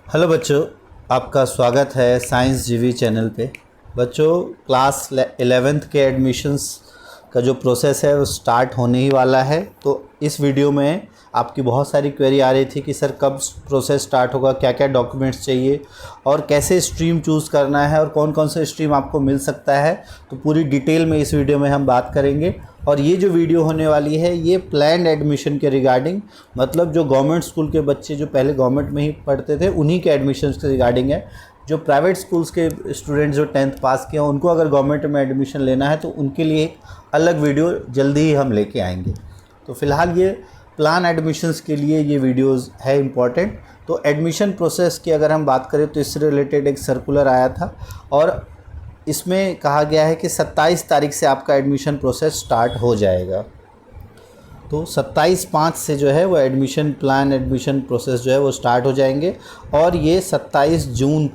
Hello बच्चों, आपका स्वागत है साइंस जीवी चैनल पे। बच्चों, क्लास 11th के एडमिशन्स का जो प्रोसेस है वो स्टार्ट होने ही वाला है। तो इस वीडियो में आपकी बहुत सारी क्वेरी आ रही थी कि सर कब प्रोसेस स्टार्ट होगा, क्या क्या डॉक्यूमेंट्स चाहिए और कैसे स्ट्रीम चूज़ करना है और कौन कौन सा स्ट्रीम आपको मिल सकता है। तो पूरी डिटेल में इस वीडियो में हम बात करेंगे। और ये जो वीडियो होने वाली है ये प्लान्ड एडमिशन के रिगार्डिंग, मतलब जो गवर्नमेंट स्कूल के बच्चे जो पहले गवर्नमेंट में ही पढ़ते थे उन्हीं के एडमिशन के रिगार्डिंग है। जो प्राइवेट स्कूल्स के स्टूडेंट्स जो 10th पास किए हैं उनको अगर गवर्नमेंट में एडमिशन लेना है तो उनके लिए एक अलग वीडियो जल्दी ही हम लेके आएंगे। तो फ़िलहाल ये प्लान एडमिशन्स के लिए ये वीडियोस है इम्पॉर्टेंट। तो एडमिशन प्रोसेस की अगर हम बात करें तो इससे रिलेटेड एक सर्कुलर आया था और इसमें कहा गया है कि 27 तारीख से आपका एडमिशन प्रोसेस स्टार्ट हो जाएगा। तो 27/5 से जो है वो एडमिशन प्रोसेस जो है वो स्टार्ट हो जाएंगे और ये 27 जून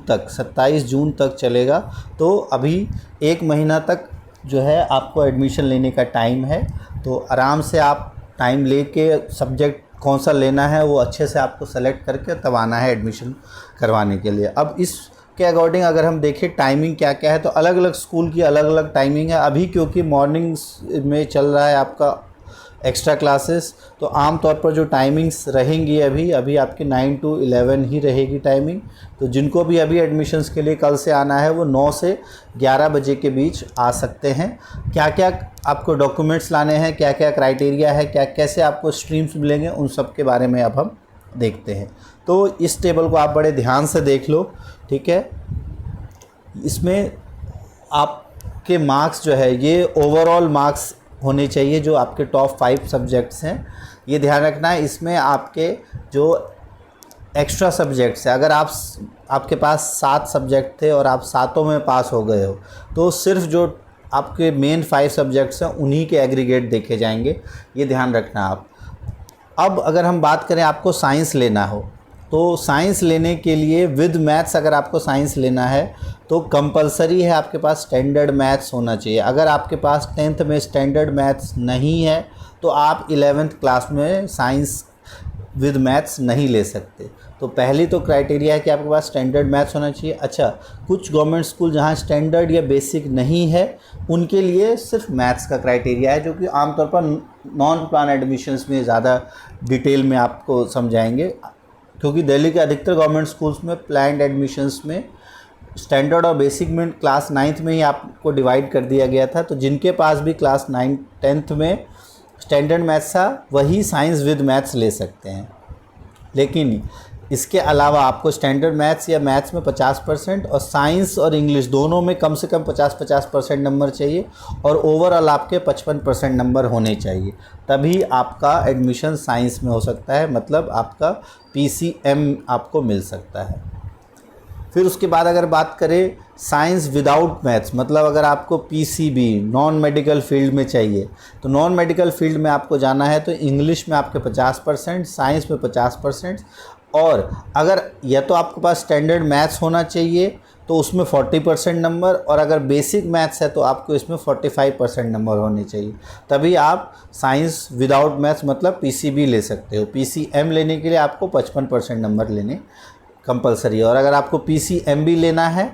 तक चलेगा। तो अभी एक महीना तक जो है आपको एडमिशन लेने का टाइम है। तो आराम से आप टाइम लेके सब्जेक्ट कौन सा लेना है वो अच्छे से आपको सेलेक्ट करके तब आना है एडमिशन करवाने के लिए। अब इसके अकॉर्डिंग अगर हम देखें टाइमिंग क्या क्या है तो अलग अलग स्कूल की अलग अलग टाइमिंग है। अभी क्योंकि मॉर्निंग्स में चल रहा है आपका एक्स्ट्रा क्लासेस, तो आम तौर पर जो टाइमिंग्स रहेंगी अभी आपकी 9 to 11 ही रहेगी टाइमिंग। तो जिनको भी अभी एडमिशन्स के लिए कल से आना है वो 9 से 11 बजे के बीच आ सकते हैं। क्या क्या आपको डॉक्यूमेंट्स लाने हैं, क्या क्या क्राइटेरिया है, कैसे आपको स्ट्रीम्स मिलेंगे, उन सब के बारे में अब हम देखते हैं। तो इस टेबल को आप बड़े ध्यान से देख लो, ठीक है। इसमें आपके मार्क्स जो है ये ओवरऑल मार्क्स होने चाहिए जो आपके टॉप 5 सब्जेक्ट्स हैं। ये ध्यान रखना है। इसमें आपके जो एक्स्ट्रा सब्जेक्ट्स हैं, अगर आपके पास 7 सब्जेक्ट थे और आप सातों में पास हो गए हो तो सिर्फ जो आपके मेन 5 सब्जेक्ट्स हैं उन्हीं के एग्रीगेट देखे जाएंगे। ये ध्यान रखना आप। अब अगर हम बात करें आपको साइंस लेना हो तो साइंस लेने के लिए विद मैथ्स, अगर आपको साइंस लेना है तो कंपलसरी है आपके पास स्टैंडर्ड मैथ्स होना चाहिए। अगर आपके पास 10th में स्टैंडर्ड मैथ्स नहीं है तो आप 11th क्लास में साइंस विद मैथ्स नहीं ले सकते। तो पहली तो क्राइटेरिया है कि आपके पास स्टैंडर्ड मैथ्स होना चाहिए। अच्छा, कुछ गवर्नमेंट स्कूल जहाँ स्टैंडर्ड या बेसिक नहीं है उनके लिए सिर्फ मैथ्स का क्राइटेरिया है, जो कि आमतौर पर नॉन प्लान एडमिशन्स में ज़्यादा डिटेल में आपको समझाएंगे। क्योंकि दिल्ली के अधिकतर गवर्नमेंट स्कूल्स में प्लान्ड एडमिशन्स में स्टैंडर्ड और बेसिक में क्लास 9th में ही आपको डिवाइड कर दिया गया था। तो जिनके पास भी क्लास 10th में स्टैंडर्ड मैथ्स था वही साइंस विद मैथ्स ले सकते हैं। लेकिन इसके अलावा आपको स्टैंडर्ड मैथ्स या मैथ्स में 50% और साइंस और इंग्लिश दोनों में कम से कम 50% नंबर चाहिए और ओवरऑल आपके 55% नंबर होने चाहिए। तभी आपका एडमिशन साइंस में हो सकता है, मतलब आपका PCM आपको मिल सकता है। फिर उसके बाद अगर बात करें साइंस विदाउट मैथ्स, मतलब अगर आपको PCB नॉन मेडिकल फील्ड में चाहिए तो नॉन मेडिकल फील्ड में आपको जाना है तो इंग्लिश में आपके 50%, साइंस में 50%। और अगर या तो आपके पास स्टैंडर्ड मैथ्स होना चाहिए तो उसमें 40% नंबर, और अगर बेसिक मैथ्स है तो आपको इसमें 45% नंबर होने चाहिए। तभी आप साइंस विदाउट मैथ्स मतलब PCB ले सकते हो। PCM लेने के लिए आपको 55% नंबर लेने कंपलसरी है। और अगर आपको PCMB लेना है,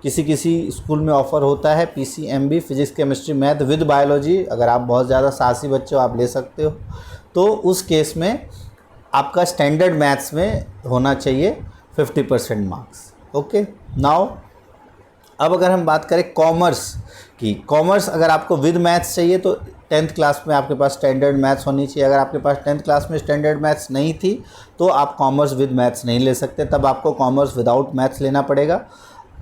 किसी स्कूल में ऑफ़र होता है PCMB physics chemistry math with biology, अगर आप बहुत ज़्यादा साहसी बच्चे हो आप ले सकते हो। तो उस केस में आपका स्टैंडर्ड मैथ्स में होना चाहिए 50% मार्क्स। ओके, नाउ अब अगर हम बात करें कॉमर्स की, कॉमर्स अगर आपको विद मैथ्स चाहिए तो 10th क्लास में आपके पास स्टैंडर्ड मैथ्स होनी चाहिए। अगर आपके पास 10th क्लास में स्टैंडर्ड मैथ्स नहीं थी तो आप कॉमर्स विद मैथ्स नहीं ले सकते, तब आपको कॉमर्स विदाउट मैथ्स लेना पड़ेगा।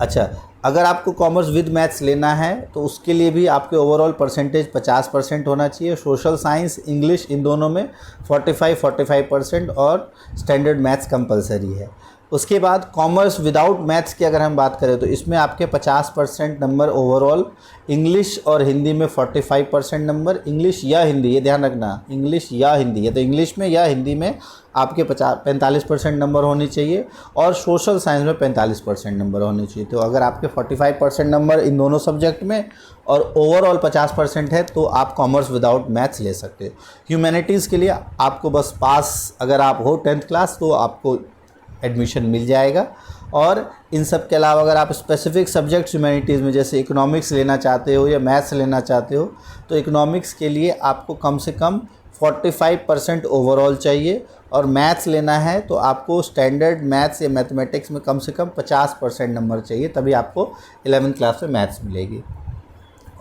अच्छा, अगर आपको कॉमर्स विद मैथ्स लेना है तो उसके लिए भी आपके ओवरऑल परसेंटेज 50% होना चाहिए। सोशल साइंस इंग्लिश इन दोनों में 45% और स्टैंडर्ड मैथ्स कंपलसरी है। उसके बाद कॉमर्स विदाउट मैथ्स की अगर हम बात करें तो इसमें आपके 50% नंबर ओवरऑल, इंग्लिश और हिंदी में 45% नंबर, इंग्लिश या हिंदी, ये ध्यान रखना, इंग्लिश या हिंदी है तो इंग्लिश में या हिंदी में आपके 45% नंबर होने चाहिए और सोशल साइंस में 45% नंबर होने चाहिए। तो अगर आपके 45% नंबर इन दोनों सब्जेक्ट में और ओवरऑल 50% है तो आप कॉमर्स विदाउट मैथ्स ले सकते हो। ह्यूमैनिटीज़ के लिए आपको बस पास अगर आप हो 10th क्लास तो आपको एडमिशन मिल जाएगा। और इन सब के अलावा अगर आप स्पेसिफिक सब्जेक्ट्स ह्यूमैनिटीज़ में जैसे इकोनॉमिक्स लेना चाहते हो या मैथ्स लेना चाहते हो, तो इकोनॉमिक्स के लिए आपको कम से कम 45% ओवरऑल चाहिए, और मैथ्स लेना है तो आपको स्टैंडर्ड मैथ्स या मैथमेटिक्स में कम से कम 50% नंबर चाहिए, तभी आपको 11th क्लास में मैथ्स मिलेगी।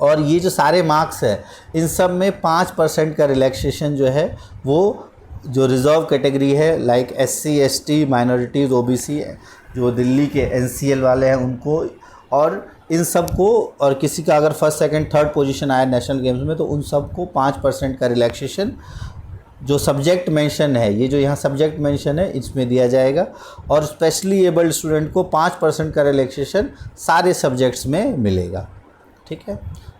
और ये जो सारे मार्क्स है इन सब में 5% का रिलैक्सेशन जो है वो जो रिज़र्व कैटेगरी है like SC ST minorities OBC जो दिल्ली के NCL वाले हैं उनको, और इन सब को, और किसी का अगर फर्स्ट सेकंड थर्ड पोजीशन आया नेशनल गेम्स में तो उन सब को 5% का रिलैक्सेशन जो सब्जेक्ट मेंशन है, ये जो यहाँ सब्जेक्ट मेंशन है इसमें दिया जाएगा। और स्पेशली एबल्ड स्टूडेंट को 5% का रिलैक्सेशन सारे सब्जेक्ट्स में मिलेगा। ठीक है,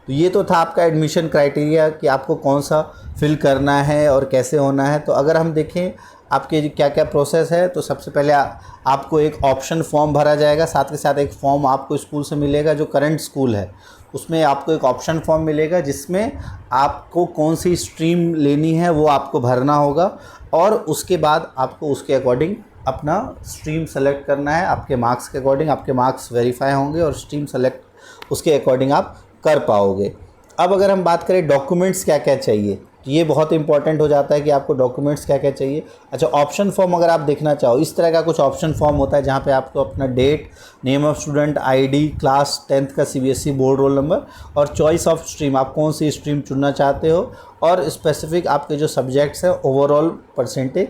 तो ये तो था आपका एडमिशन क्राइटेरिया कि आपको कौन सा फिल करना है और कैसे होना है। तो अगर हम देखें आपके क्या क्या प्रोसेस है, तो सबसे पहले आपको एक ऑप्शन फॉर्म भरा जाएगा, साथ के साथ एक फॉर्म आपको स्कूल से मिलेगा जो करंट स्कूल है उसमें आपको एक ऑप्शन फॉर्म मिलेगा जिसमें आपको कौन सी स्ट्रीम लेनी है वो आपको भरना होगा, और उसके बाद आपको उसके अकॉर्डिंग अपना स्ट्रीम सेलेक्ट करना है। आपके मार्क्स के अकॉर्डिंग आपके मार्क्स वेरीफाई होंगे और स्ट्रीम सेलेक्ट उसके अकॉर्डिंग आप कर पाओगे। अब अगर हम बात करें डॉक्यूमेंट्स क्या क्या चाहिए, तो ये बहुत इंपॉर्टेंट हो जाता है कि आपको डॉक्यूमेंट्स क्या क्या चाहिए। अच्छा, ऑप्शन फॉर्म अगर आप देखना चाहो, इस तरह का कुछ ऑप्शन फॉर्म होता है जहाँ पे आपको अपना date, name of student, ID, class 10th का CBSE बोर्ड रोल नंबर और चॉइस ऑफ स्ट्रीम, आप कौन सी स्ट्रीम चुनना चाहते हो, और स्पेसिफिक आपके जो सब्जेक्ट्स हैं ओवरऑल परसेंटेज,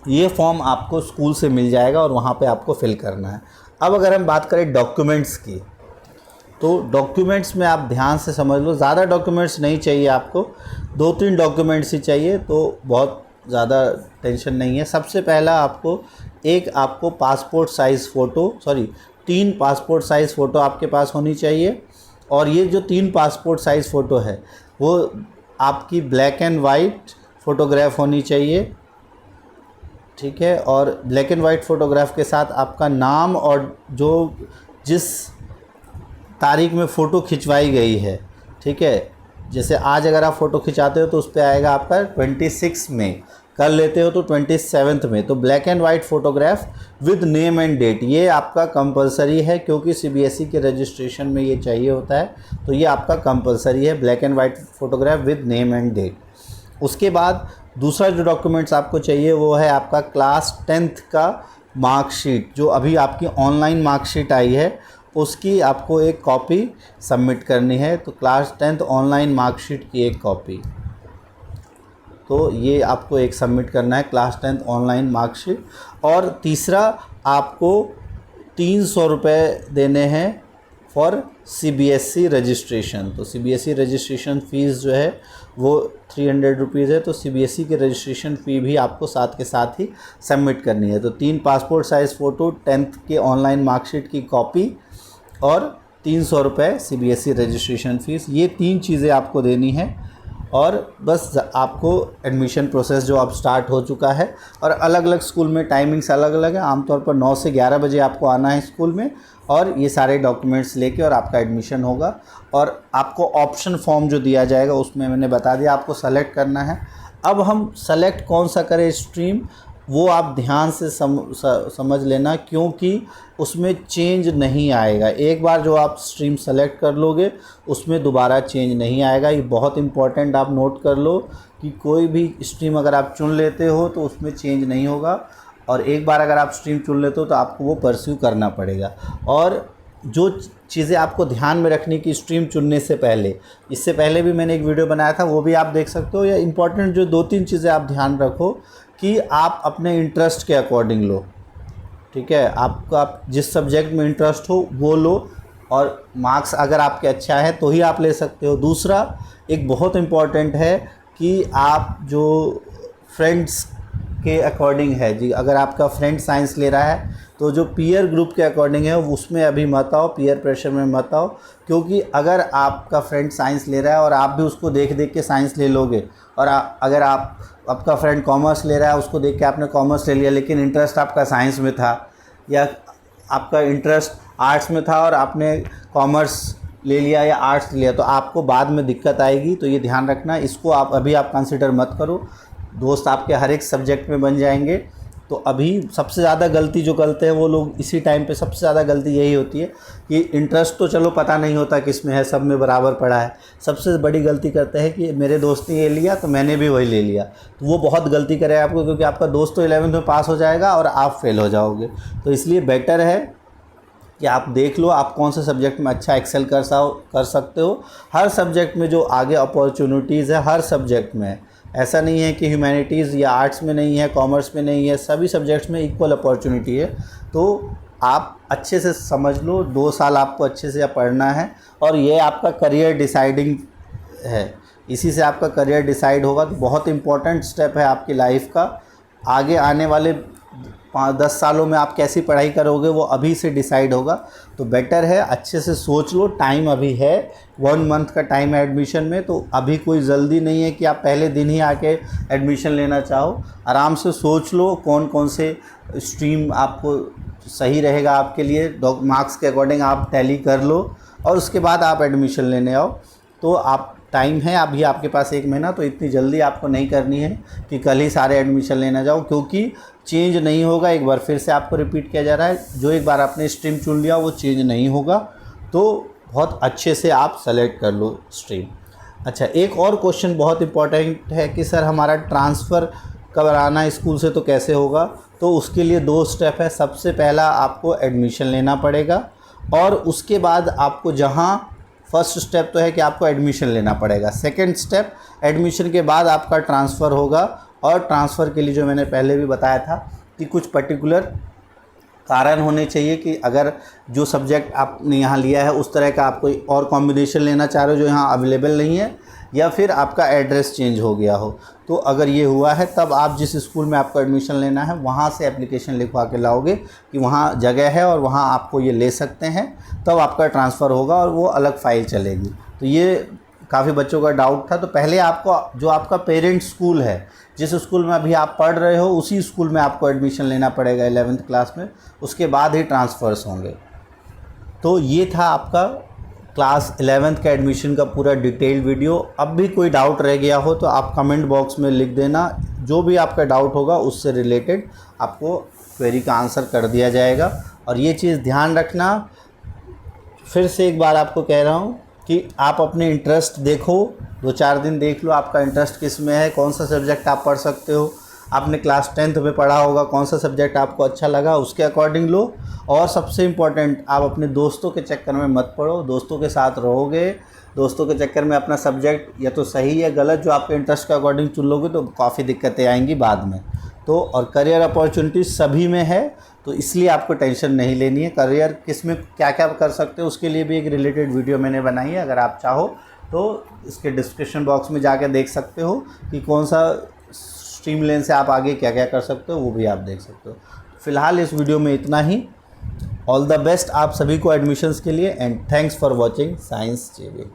ये फॉर्म आपको स्कूल से मिल जाएगा और वहाँ पर आपको फिल करना है। अब अगर हम बात करें डॉक्यूमेंट्स की, तो डॉक्यूमेंट्स में आप ध्यान से समझ लो, ज़्यादा डॉक्यूमेंट्स नहीं चाहिए आपको, 2-3 डॉक्यूमेंट्स ही चाहिए, तो बहुत ज़्यादा टेंशन नहीं है। सबसे पहला आपको passport size photo, 3 passport size photo आपके पास होनी चाहिए। और ये जो 3 पासपोर्ट साइज़ फ़ोटो है वो आपकी ब्लैक एंड वाइट फ़ोटोग्राफ होनी चाहिए। ठीक है, और ब्लैक एंड वाइट फ़ोटोग्राफ के साथ आपका नाम और जो जिस तारीख में फ़ोटो खिंचवाई गई है, ठीक है, जैसे आज अगर आप फ़ोटो खिंचाते हो तो उस पे आएगा आपका 26 में, कर लेते हो तो 27 में, तो black and white photograph with name and date ये आपका कंपलसरी है, क्योंकि CBSE के रजिस्ट्रेशन में ये चाहिए होता है, तो ये आपका कंपलसरी है black and white photograph with name and date. उसके बाद दूसरा जो डॉक्यूमेंट्स आपको चाहिए वो है आपका क्लास 10th का मार्कशीट, जो अभी आपकी ऑनलाइन मार्कशीट आई है उसकी आपको एक कॉपी सबमिट करनी है। तो क्लास 10th ऑनलाइन मार्कशीट की एक कॉपी, तो ये आपको एक सबमिट करना है क्लास 10th ऑनलाइन मार्कशीट। और तीसरा आपको 300 रुपये देने हैं फॉर CBSE रजिस्ट्रेशन। तो CBSE रजिस्ट्रेशन फ़ीस जो है वो 300 रुपीज़ है, तो CBSE की रजिस्ट्रेशन फ़ी भी आपको साथ के साथ ही सबमिट करनी है। तो 3 पासपोर्ट साइज़ फ़ोटो, 10th के ऑनलाइन मार्कशीट की कॉपी और 300 रुपये CBSE रजिस्ट्रेशन फ़ीस, ये 3 चीज़ें आपको देनी है। और बस आपको एडमिशन प्रोसेस जो अब स्टार्ट हो चुका है, और अलग अलग स्कूल में टाइमिंग्स अलग अलग है। आमतौर पर 9 से 11 बजे आपको आना है स्कूल में, और ये सारे डॉक्यूमेंट्स लेके और आपका एडमिशन होगा। और आपको ऑप्शन फॉर्म जो दिया जाएगा उसमें मैंने बता दिया आपको सेलेक्ट करना है। अब हम सेलेक्ट कौन सा करें स्ट्रीम, वो आप ध्यान से समझ लेना, क्योंकि उसमें चेंज नहीं आएगा। एक बार जो आप स्ट्रीम सेलेक्ट कर लोगे उसमें दोबारा चेंज नहीं आएगा। ये बहुत इंपॉर्टेंट आप नोट कर लो कि कोई भी स्ट्रीम अगर आप चुन लेते हो तो उसमें चेंज नहीं होगा, और एक बार अगर आप स्ट्रीम चुन लेते हो तो आपको वो परस्यू करना पड़ेगा। और जो चीज़ें आपको ध्यान में रखने की स्ट्रीम चुनने से पहले, इससे पहले भी मैंने एक वीडियो बनाया था, वो भी आप देख सकते हो। या इम्पॉर्टेंट जो 2-3 चीज़ें आप ध्यान रखो कि आप अपने इंटरेस्ट के अकॉर्डिंग लो। ठीक है, आपका जिस सब्जेक्ट में इंटरेस्ट हो वो लो, और मार्क्स अगर आपके अच्छा है तो ही आप ले सकते हो। दूसरा एक बहुत इम्पॉर्टेंट है कि आप जो फ्रेंड्स के अकॉर्डिंग है जी, अगर आपका फ्रेंड साइंस ले रहा है तो जो पीयर ग्रुप के अकॉर्डिंग है उसमें अभी मत आओ, पीयर प्रेशर में मत आओ। क्योंकि अगर आपका फ्रेंड साइंस ले रहा है और आप भी उसको देख देख के साइंस ले लोगे, और अगर आपका फ्रेंड कॉमर्स ले रहा है, उसको देख के आपने कॉमर्स ले लिया लेकिन इंटरेस्ट आपका साइंस में था, या आपका इंटरेस्ट आर्ट्स में था और आपने कॉमर्स ले लिया या आर्ट्स लिया, तो आपको बाद में दिक्कत आएगी। तो ये ध्यान रखना, इसको आप अभी कंसिडर मत करो। दोस्त आपके हर एक सब्जेक्ट में बन जाएंगे, तो अभी सबसे ज़्यादा गलती जो करते हैं वो लोग इसी टाइम पे, सबसे ज़्यादा गलती यही होती है कि इंटरेस्ट तो चलो पता नहीं होता किस में है, सब में बराबर पड़ा है। सबसे बड़ी गलती करते हैं कि मेरे दोस्त ने ये लिया तो मैंने भी वही ले लिया, तो वो बहुत गलती करे आपको, क्योंकि आपका दोस्त तो 11th में पास हो जाएगा और आप फेल हो जाओगे। तो इसलिए बेटर है कि आप देख लो आप कौन से सब्जेक्ट में अच्छा एक्सेल कर सकते हो। हर सब्जेक्ट में जो आगे अपॉर्चुनिटीज़ है, हर सब्जेक्ट में है। ऐसा नहीं है कि ह्यूमैनिटीज़ या आर्ट्स में नहीं है, कॉमर्स में नहीं है, सभी सब्जेक्ट्स में इक्वल अपॉर्चुनिटी है। तो आप अच्छे से समझ लो, 2 साल आपको अच्छे से पढ़ना है और ये आपका करियर डिसाइडिंग है, इसी से आपका करियर डिसाइड होगा। तो बहुत इम्पोर्टेंट स्टेप है आपकी लाइफ का। आगे आने वाले 5-10 सालों में आप कैसी पढ़ाई करोगे वो अभी से डिसाइड होगा। तो बेटर है अच्छे से सोच लो, टाइम अभी है, 1 मंथ का टाइम है एडमिशन में। तो अभी कोई जल्दी नहीं है कि आप पहले दिन ही आके एडमिशन लेना चाहो। आराम से सोच लो कौन कौन से स्ट्रीम आपको सही रहेगा आपके लिए, मार्क्स के अकॉर्डिंग आप टैली कर लो और उसके बाद आप एडमिशन लेने आओ। तो आप टाइम है अभी आपके पास 1 महीना, तो इतनी जल्दी आपको नहीं करनी है कि कल ही सारे एडमिशन लेना जाओ, क्योंकि चेंज नहीं होगा। एक बार फिर से आपको रिपीट किया जा रहा है, जो एक बार आपने स्ट्रीम चुन लिया वो चेंज नहीं होगा। तो बहुत अच्छे से आप सेलेक्ट कर लो स्ट्रीम। अच्छा, एक और क्वेश्चन बहुत इंपॉर्टेंट है कि सर हमारा ट्रांसफ़र कराना है स्कूल से तो कैसे होगा। तो उसके लिए 2 स्टेप है। सबसे पहला आपको एडमिशन लेना पड़ेगा और उसके बाद आपको जहाँ फर्स्ट स्टेप तो है कि आपको एडमिशन लेना पड़ेगा, सेकंड स्टेप एडमिशन के बाद आपका ट्रांसफ़र होगा। और ट्रांसफ़र के लिए जो मैंने पहले भी बताया था कि कुछ पर्टिकुलर कारण होने चाहिए कि अगर जो सब्जेक्ट आपने यहाँ लिया है उस तरह का आप कोई और कॉम्बिनेशन लेना चाह रहे हो जो यहाँ अवेलेबल नहीं है, या फिर आपका एड्रेस चेंज हो गया हो। तो अगर ये हुआ है तब आप जिस स्कूल में आपको एडमिशन लेना है वहाँ से एप्लीकेशन लिखवा के लाओगे कि वहाँ जगह है और वहाँ आपको ये ले सकते हैं, तब आपका ट्रांसफ़र होगा और वो अलग फ़ाइल चलेगी। तो ये काफ़ी बच्चों का डाउट था। तो पहले आपको जो आपका पेरेंट स्कूल है, जिस स्कूल में अभी आप पढ़ रहे हो उसी स्कूल में आपको एडमिशन लेना पड़ेगा 11th क्लास में, उसके बाद ही ट्रांसफ़र्स होंगे। तो ये था आपका क्लास 11th का एडमिशन का पूरा डिटेल्ड वीडियो। अब भी कोई डाउट रह गया हो तो आप कमेंट बॉक्स में लिख देना, जो भी आपका डाउट होगा उससे रिलेटेड आपको क्वेरी का आंसर कर दिया जाएगा। और ये चीज़ ध्यान रखना, फिर से एक बार आपको कह रहा हूँ कि आप अपने इंटरेस्ट देखो, 2-4 दिन देख लो आपका इंटरेस्ट किस में है, कौन सा सब्जेक्ट आप पढ़ सकते हो। आपने क्लास 10th में पढ़ा होगा, कौन सा सब्जेक्ट आपको अच्छा लगा उसके अकॉर्डिंग लो। और सबसे इम्पॉर्टेंट, आप अपने दोस्तों के चक्कर में मत पढ़ो। दोस्तों के साथ रहोगे, दोस्तों के चक्कर में अपना सब्जेक्ट या तो सही या गलत जो आपके इंटरेस्ट के अकॉर्डिंग चुन लोगे तो काफ़ी दिक्कतें आएंगी बाद में। तो और करियर अपॉर्चुनिटी सभी में है, तो इसलिए आपको टेंशन नहीं लेनी है। करियर किस में क्या क्या कर सकते हो उसके लिए भी एक रिलेटेड वीडियो मैंने बनाई है, अगर आप चाहो तो इसके डिस्क्रिप्शन बॉक्स में जाकर देख सकते हो कि कौन सा स्ट्रीम लेन से आप आगे क्या क्या कर सकते हो, वो भी आप देख सकते हो। फ़िलहाल इस वीडियो में इतना ही। ऑल द बेस्ट आप सभी को एडमिशन्स के लिए, and thanks for watching science जीवी।